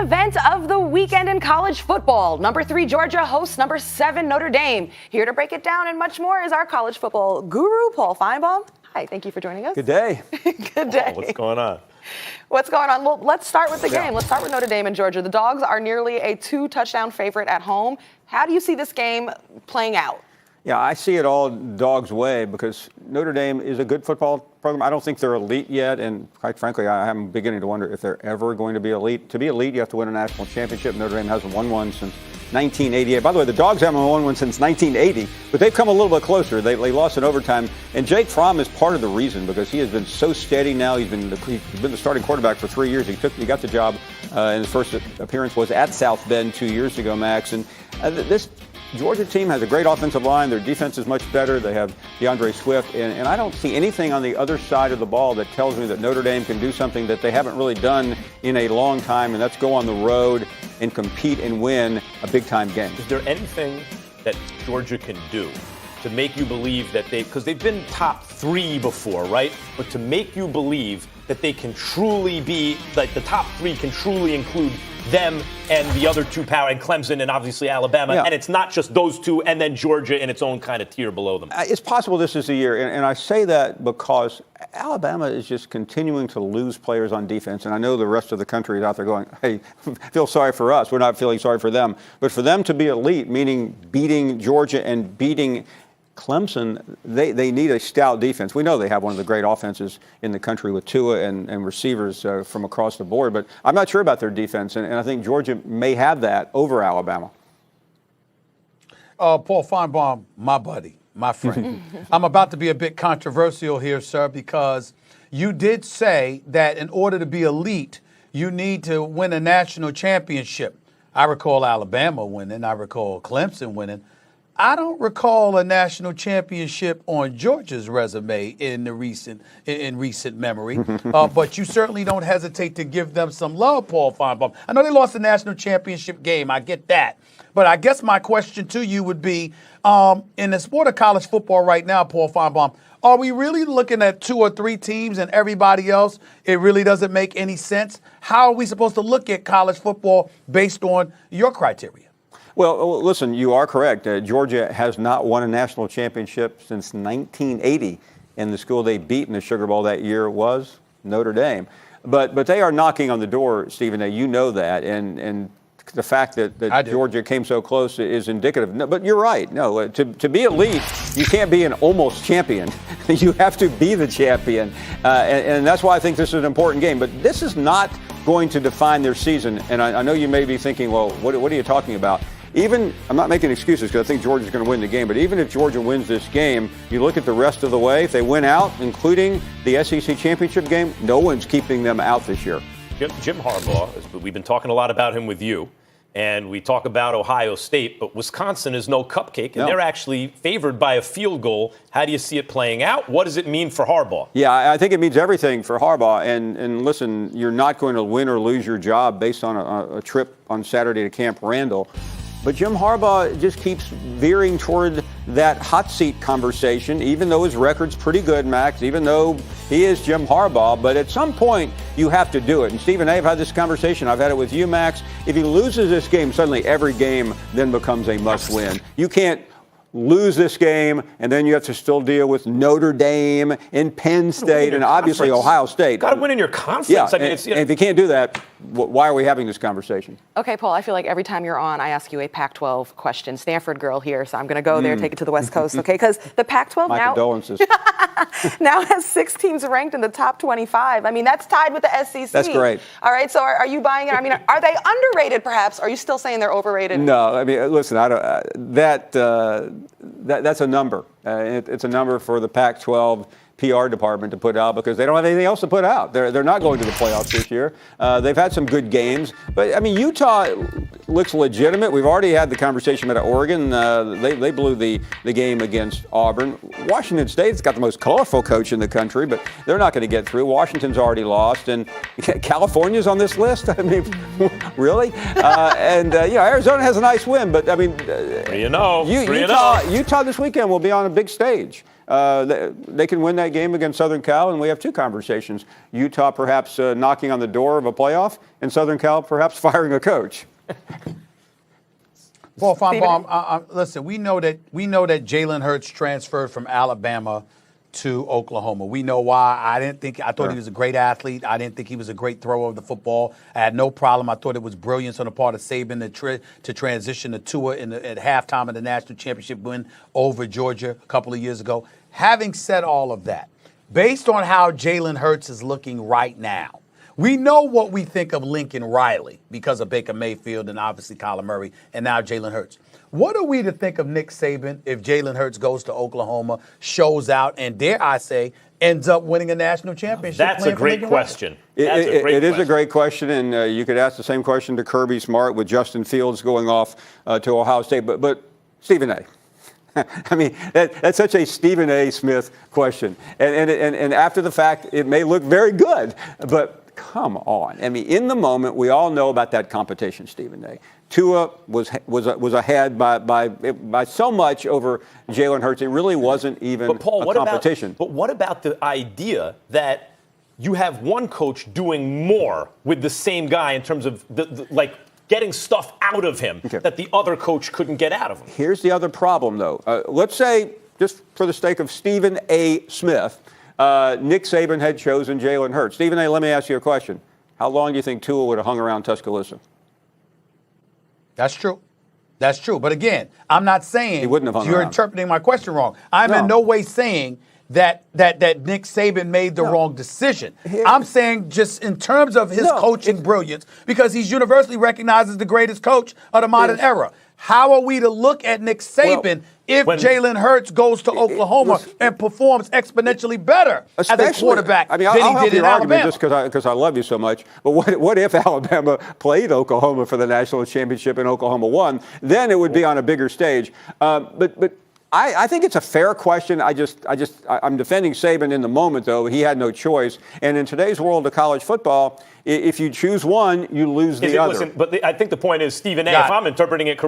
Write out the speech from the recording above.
Event of the weekend in college football. Number 3 Georgia hosts number 7 Notre Dame. Here to break it down and much more is our college football guru, Paul Feinbaum. Hi, thank you for joining us. Good day. Good day. What's going on? What's going on? Well, let's start with the game. Let's start with Notre Dame and Georgia. The Dogs are nearly a 2-touchdown favorite at home. How do you see this game playing out? Yeah, I see it all Dogs' way because Notre Dame is a good football program. I don't think they're elite yet, and quite frankly, I'm beginning to wonder if they're ever going to be elite. To be elite, you have to win a national championship. Notre Dame hasn't won one since 1988. By the way, the Dogs haven't won one since 1980, but they've come a little bit closer. They lost in overtime, and Jake Fromm is part of the reason because he has been so steady now. He's been the starting quarterback for 3 years. He got the job, and his first appearance was at South Bend 2 years ago, Max. And this Georgia team has a great offensive line. Their defense is much better. They have DeAndre Swift. And I don't see anything on the other side of the ball that tells me that Notre Dame can do something that they haven't really done in a long time, and that's go on the road and compete and win a big-time game. Is there anything that Georgia can do to make you believe that because they've been top 3 before, right? But to make you believe that they can truly be, like the top 3 can truly include them and the other 2 power, and Clemson and obviously Alabama, and it's not just those 2 and then Georgia in its own kind of tier below them. It's possible this is the year, and I say that because Alabama is just continuing to lose players on defense, and I know the rest of the country is out there going, hey, feel sorry for us. We're not feeling sorry for them. But for them to be elite, meaning beating Georgia and beating Clemson, they need a stout defense. We know they have one of the great offenses in the country with Tua and receivers from across the board, but I'm not sure about their defense, and I think Georgia may have that over Alabama. Paul Feinbaum, my buddy, my friend. I'm about to be a bit controversial here, sir, because you did say that in order to be elite, you need to win a national championship. I recall Alabama winning. I recall Clemson winning. I don't recall a national championship on Georgia's resume in recent memory, but you certainly don't hesitate to give them some love, Paul Feinbaum. I know they lost the national championship game. I get that. But I guess my question to you would be, in the sport of college football right now, Paul Feinbaum, are we really looking at 2 or 3 teams and everybody else? It really doesn't make any sense. How are we supposed to look at college football based on your criteria? Well, listen, you are correct. Georgia has not won a national championship since 1980, and the school they beat in the Sugar Bowl that year was Notre Dame. But they are knocking on the door, Stephen. You know that, and the fact that Georgia came so close is indicative. No, but you're right. No, to be elite, you can't be an almost champion. You have to be the champion, and that's why I think this is an important game. But this is not going to define their season. And I know you may be thinking, well, what are you talking about? I'm not making excuses because I think Georgia's going to win the game, but even if Georgia wins this game, you look at the rest of the way, if they win out, including the SEC championship game, no one's keeping them out this year. Jim Harbaugh, we've been talking a lot about him with you, and we talk about Ohio State, but Wisconsin is no cupcake, and they're actually favored by a field goal. How do you see it playing out? What does it mean for Harbaugh? Yeah, I think it means everything for Harbaugh. And listen, you're not going to win or lose your job based on a trip on Saturday to Camp Randall. But Jim Harbaugh just keeps veering toward that hot seat conversation, even though his record's pretty good, Max, even though he is Jim Harbaugh. But at some point, you have to do it. And Stephen, I've had this conversation. I've had it with you, Max. If he loses this game, suddenly every game then becomes a must-win. You can't lose this game, and then you have to still deal with Notre Dame and Penn State and obviously Ohio State. Got to win in your conference. Yeah, I mean, and if you can't do that, why are we having this conversation? Okay, Paul, I feel like every time you're on, I ask you a Pac-12 question. Stanford girl here, so I'm going to go there, take it to the West Coast, okay? Because the Pac-12 My condolences. now has 6 teams ranked in the top 25. I mean, that's tied with the SEC. That's great. All right, so are you buying it? I mean, are they underrated, perhaps? Or are you still saying they're overrated? No, I mean, listen, I don't. That's a number. It's a number for the Pac-12 PR department to put out because they don't have anything else to put out. They're not going to the playoffs this year. They've had some good games, but I mean, Utah. looks legitimate. We've already had the conversation about Oregon. They blew the game against Auburn. Washington State's got the most colorful coach in the country, but they're not going to get through. Washington's already lost, and California's on this list. I mean, really? Arizona has a nice win, but I mean, 3-0. Utah this weekend will be on a big stage. They can win that game against Southern Cal, and we have two conversations. Utah perhaps knocking on the door of a playoff, and Southern Cal perhaps firing a coach. Paul Feinbaum, listen, we know that Jalen Hurts transferred from Alabama to Oklahoma. We know why. I thought he was a great athlete. I didn't think he was a great thrower of the football. I had no problem. I thought it was brilliance on the part of Saban to transition to Tua at halftime of the national championship win over Georgia a couple of years ago. Having said all of that, based on how Jalen Hurts is looking right now, we know what we think of Lincoln Riley because of Baker Mayfield and obviously Kyler Murray and now Jalen Hurts. What are we to think of Nick Saban if Jalen Hurts goes to Oklahoma, shows out, and dare I say, ends up winning a national championship? That's a great question. It is a great question, and you could ask the same question to Kirby Smart with Justin Fields going off to Ohio State. But Stephen A. I mean, that's such a Stephen A. Smith question. And after the fact, it may look very good, but come on. I mean, in the moment, we all know about that competition, Stephen A. Tua was ahead by so much over Jalen Hurts. It really wasn't even a competition. But what about the idea that you have one coach doing more with the same guy in terms of getting stuff out of him that the other coach couldn't get out of him? Here's the other problem, though. Let's say, just for the sake of Stephen A. Smith, Nick Saban had chosen Jalen Hurts. Stephen A., let me ask you a question. How long do you think Tua would have hung around Tuscaloosa? That's true. That's true. But again, I'm not saying he wouldn't have hung you're around. Interpreting my question wrong. I'm in no way saying that Nick Saban made the wrong decision. I'm saying just in terms of his coaching brilliance, because he's universally recognized as the greatest coach of the modern era. How are we to look at Nick Saban if Jalen Hurts goes to Oklahoma and performs exponentially better as a quarterback than he did in Alabama? Just because I love you so much. But what if Alabama played Oklahoma for the national championship and Oklahoma won? Then it would be on a bigger stage. But I think it's a fair question. I'm defending Saban in the moment, though. He had no choice. And in today's world of college football, if you choose one, you lose the other. But I think the point is, Stephen A., if I'm interpreting it correctly,